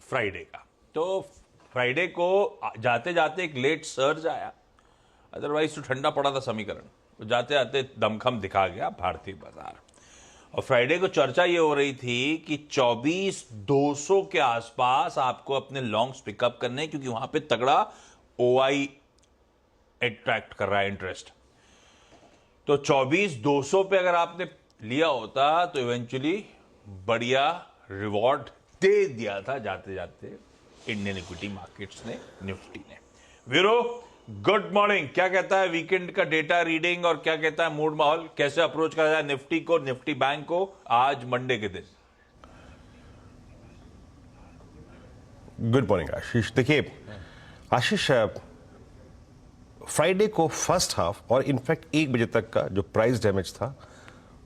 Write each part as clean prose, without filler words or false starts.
Friday का। तो Friday को जाते जाते एक लेट सर्ज आया, अदरवाइज तो ठंडा पड़ा था समीकरण, तो जाते जाते दमखम दिखा गया भारतीय बाजार। और फ्राइडे को चर्चा ये हो रही थी कि 24,200 के आसपास आपको अपने लॉन्ग्स पिकअप करने, क्योंकि वहां पे तगड़ा ओआई अट्रैक्ट कर रहा है इंटरेस्ट। तो 24,200 पे अगर आपने लिया होता तो इवेंचुअली बढ़िया रिवॉर्ड दे दिया था जाते जाते इंडियन इक्विटी मार्केट्स ने, निफ्टी ने। वीरो गुड मॉर्निंग, क्या कहता है वीकेंड का डेटा रीडिंग और क्या कहता है मूड माहौल, कैसे अप्रोच करा जाए निफ्टी को, निफ्टी बैंक को आज मंडे के दिन? गुड मॉर्निंग आशीष। देखिए आशीष, फ्राइडे को फर्स्ट हाफ और इनफैक्ट 1 बजे तक का जो प्राइस डैमेज था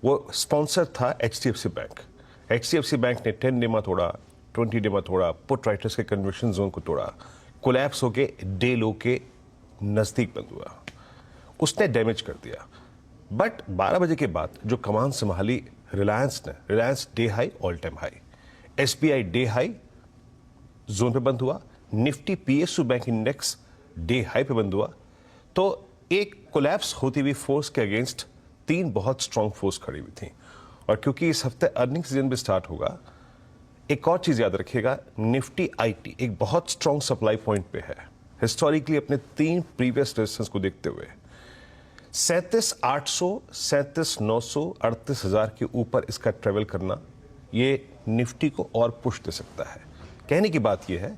वो स्पॉन्सर था एचडीएफसी बैंक। एचडीएफसी बैंक ने 10 डे में तोड़ा, 20 डे में तोड़ा, पुट राइटर्स के कन्वर्शन जोन को तोड़ा, कोलैप्स होके डे लो के नजदीक बंद हुआ, उसने डैमेज कर दिया। बट 12 बजे के बाद जो कमान संभाली रिलायंस ने, Reliance day high, all time high, SBI day high zone पे बंद हुआ, Nifty PSU bank index day high पे बंद हुआ। तो एक कोलैप्स होती हुई फोर्स के अगेंस्ट 3 बहुत स्ट्रांग फोर्स खड़ी हुई थी। और क्योंकि इस हफ्ते अर्निंग सीजन भी स्टार्ट होगा, एक और चीज याद रखिएगा, निफ्टी आईटी एक बहुत स्ट्रांग सप्लाई पॉइंट पे है हिस्टोरिकली अपने 3 प्रीवियस रेजिस्टेंस को देखते हुए। 37,800, 37,900, 38,000 के ऊपर इसका ट्रेवल करना ये निफ्टी को और पुश दे सकता है। कहने की बात यह है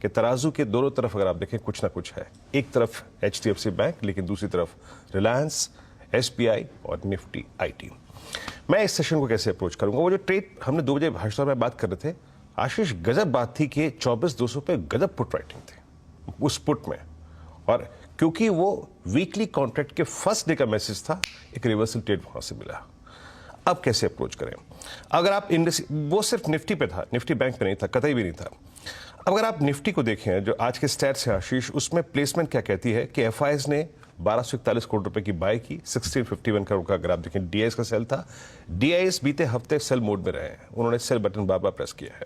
कि तराजू के दोनों तरफ अगर आप देखें कुछ ना कुछ है, एक तरफ एचडीएफसी बैंक लेकिन दूसरी तरफ रिलायंस, एसबीआई और निफ्टी आईटी। मैं इस सेशन को कैसे अप्रोच करूंगा? वो जो ट्रेड हमने 2 बजे भाषण में बात कर रहे थे आशीष, गजब बात थी कि 24,200 पे गजब पुट राइटिंग थी उस पुट में, और क्योंकि वो वीकली कॉन्ट्रैक्ट के फर्स्ट डे का मैसेज था, एक रिवर्सल ट्रेड वहां से मिला। अब कैसे अप्रोच करें? अगर आप वो सिर्फ निफ्टी पे था, निफ्टी बैंक पे नहीं था, कतई भी नहीं था। अगर आप निफ्टी को देखें जो आज के स्टैट्स हैं आशीष, उसमें प्लेसमेंट क्या कहती है कि एफआईएस ने 1241 करोड़ रुपए की बाय की, 1651 करोड़ का अगर आप देखें डीआईएस का सेल था। डीआईएस बीते हफ्ते सेल मोड में रहे हैं, उन्होंने सेल बटन बार बार प्रेस किया है।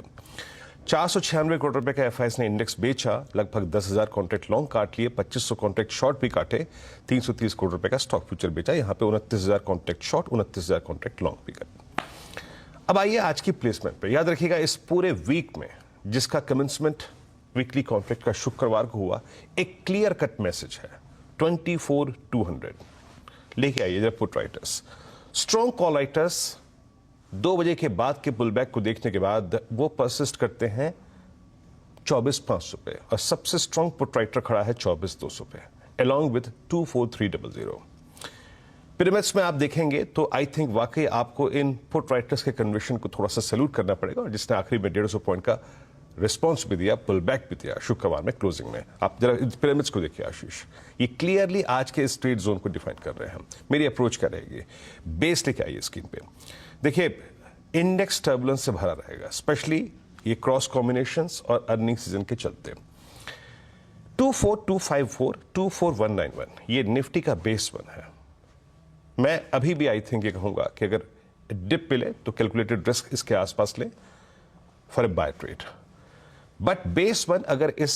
496 करोड़ रुपए का एफआईएस ने इंडेक्स बेचा, लगभग 10,000 कॉन्ट्रैक्ट लॉन्ग काट लिए, 2500 कॉन्ट्रैक्ट शॉर्ट भी काटे, 330 करोड़ रुपए का स्टॉक फ्यूचर बेचा, यहां पे 29,000 कॉन्ट्रैक्ट शॉर्ट, 29,000 कॉन्ट्रैक्ट लॉन्ग भी काटे। अब आइए आज की प्लेसमेंट पे। याद रखिएगा इस पूरे वीक में जिसका कमेंसमेंट वीकली कॉन्ट्रैक्ट का शुक्रवार को हुआ, एक क्लियर कट मैसेज है 24,200 लेके आइए जरा put writers. Strong call writers 2 बजे के बाद के पुलबैक को देखने के बाद वो परसिस्ट करते हैं 24,500 पे, और सबसे स्ट्रॉन्ग पुट राइटर खड़ा है 24,200 पे, अलॉन्ग विद 24,300। पिरामिड्स में आप देखेंगे तो आई थिंक वाकई आपको इन पुट राइटर्स के कन्विक्शन को थोड़ा सा सैल्यूट करना पड़ेगा, और जिसने आखिरी में 150 पॉइंट का रिस्पॉन्स भी दिया, पुल बैक भी दिया शुक्रवार में क्लोजिंग में। आप जरा पिरामिड्स को देखिए आशीष, ये क्लियरली आज के इस ट्रेड जोन को डिफाइन कर रहे हैं। मेरी अप्रोच क्या रहेगी? बेस लेके आइए स्क्रीन पे। देखिए इंडेक्स टर्बुलेंस से भरा रहेगा, स्पेशली ये क्रॉस कॉम्बिनेशंस और अर्निंग सीजन के चलते। 24,254, 24,191 ये निफ्टी का बेस वन है। मैं अभी भी आई थिंक ये कहूंगा कि अगर डिप मिले तो कैलकुलेटेड रिस्क इसके आसपास ले for a buy trade. But base one अगर इस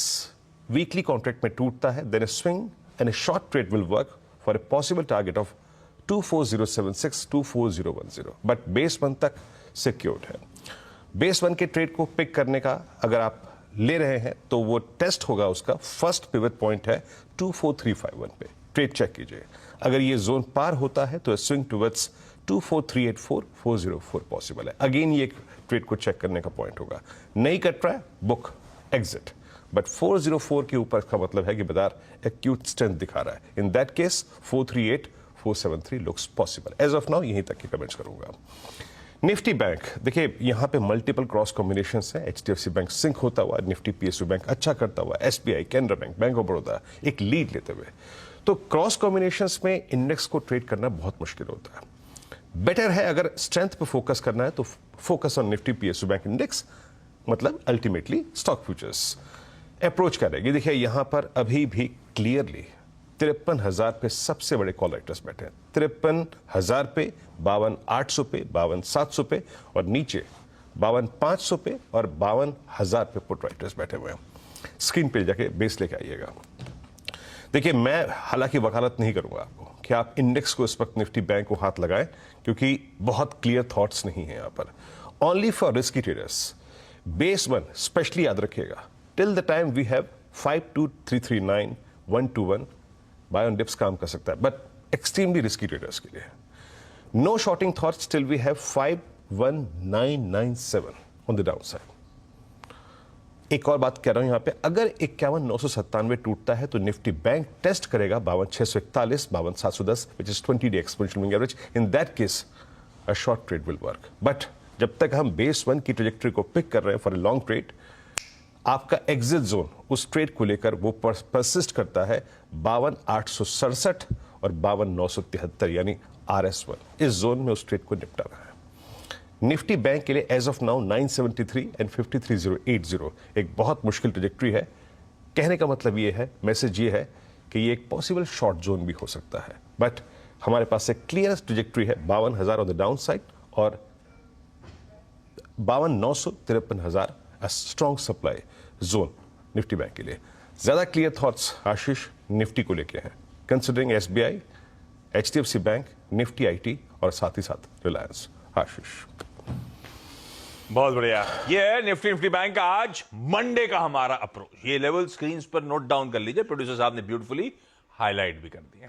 वीकली कॉन्ट्रैक्ट में टूटता है, then a swing and a short trade will work for a possible target of 24,076, 24,010। But base one तक सिक्योर्ड है। बेस वन के ट्रेड को पिक करने का अगर आप ले रहे हैं तो वो टेस्ट होगा, उसका फर्स्ट पिवट पॉइंट है 24,351 पे, ट्रेड चेक कीजिए। अगर ये जोन पार होता है तो स्विंग टुवर्ड्स 24,384, 404 पॉसिबल है। अगेन ये ट्रेड को चेक करने का पॉइंट होगा। नहीं कट रहा है, बुक एग्जिट। बट 404 के ऊपर का मतलब है कि बाजार एक्यूट स्ट्रेंथ दिखा रहा है। In that case 438, 473 looks possible. As of now यहीं तक की कमेंट्स करूंगा। निफ्टी बैंक देखिए, यहां पे मल्टीपल क्रॉस कॉम्बिनेशंस है। एचडीएफसी बैंक सिंक होता हुआ, निफ्टी पीएसयू बैंक अच्छा करता हुआ, SBI, Canara bank, bank of Baroda एक लीड लेते हुए। तो क्रॉस कॉम्बिनेशंस में इंडेक्स को ट्रेड करना बहुत मुश्किल होता है। बेटर है अगर स्ट्रेंथ पे फोकस करना है तो focus on Nifty PSU bank index, मतलब अल्टीमेटली स्टॉक फ्यूचर्स। अप्रोच क्या रहेगी? देखिए यहां पर अभी भी क्लियरली 53,000 पे सबसे बड़े कॉल राइटर्स बैठे हैं। 53,000 पे, 52,800 पे, 52,700 पे, और नीचे 52,500 पे और 52,000 पे पुट राइटर्स बैठे हुए हैं। स्क्रीन पे जाके बेस लेके आइएगा। देखिए, मैं हालांकि वकालत नहीं करूंगा आपको कि आप इंडेक्स को इस वक्त निफ्टी बैंक को हाथ लगाएं, क्योंकि बहुत क्लियर थॉट्स नहीं है यहां पर। Only for risky traders, base 1 specially याद रखिएगा, till the time we have 52339 121 buy on dips काम कर सकता है, बट एक्सट्रीमली रिस्की ट्रेडर्स के लिए no shorting thoughts till we have 51997 on the down side. एक और बात कह रहा हूं यहां पे, अगर 51,997 टूटता है तो निफ्टी बैंक टेस्ट करेगा 52,641 52,710 which is 20-day exponential moving average. In that case a short trade will work, but जब तक हम बेस 1 की ट्रेजेक्टरी को पिक कर रहे हैं फॉर ए लॉन्ग ट्रेड, आपका एग्जिट जोन उस ट्रेड को लेकर वो परसिस्ट करता है 52,867 और 52,973 यानी RS1। इस जोन में उस ट्रेड को निपटाना है। निफ्टी बैंक के लिए एज ऑफ नाउ 973 एंड 53,080 एक बहुत मुश्किल ट्रेजेक्टरी है। कहने का मतलब ये है, मैसेज ये है कि ये एक पॉसिबल शॉर्ट जोन भी हो सकता है, बट हमारे पास एक क्लियर ट्रेजेक्टरी है 52,000 ऑन द डाउन साइड और 52,900 53,000 strong supply zone Nifty bank के लिए। ज्यादा क्लियर थॉट्स आशीष निफ्टी को लेके हैं, considering SBI, HDFC bank, Nifty IT और साथ ही साथ रिलायंस। आशीष, बहुत बढ़िया। ये है निफ्टी बैंक का आज मंडे का हमारा अप्रोच। ये लेवल स्क्रीन पर नोट डाउन कर लीजिए, प्रोड्यूसर साहब ने ब्यूटीफुली हाईलाइट भी कर दिए।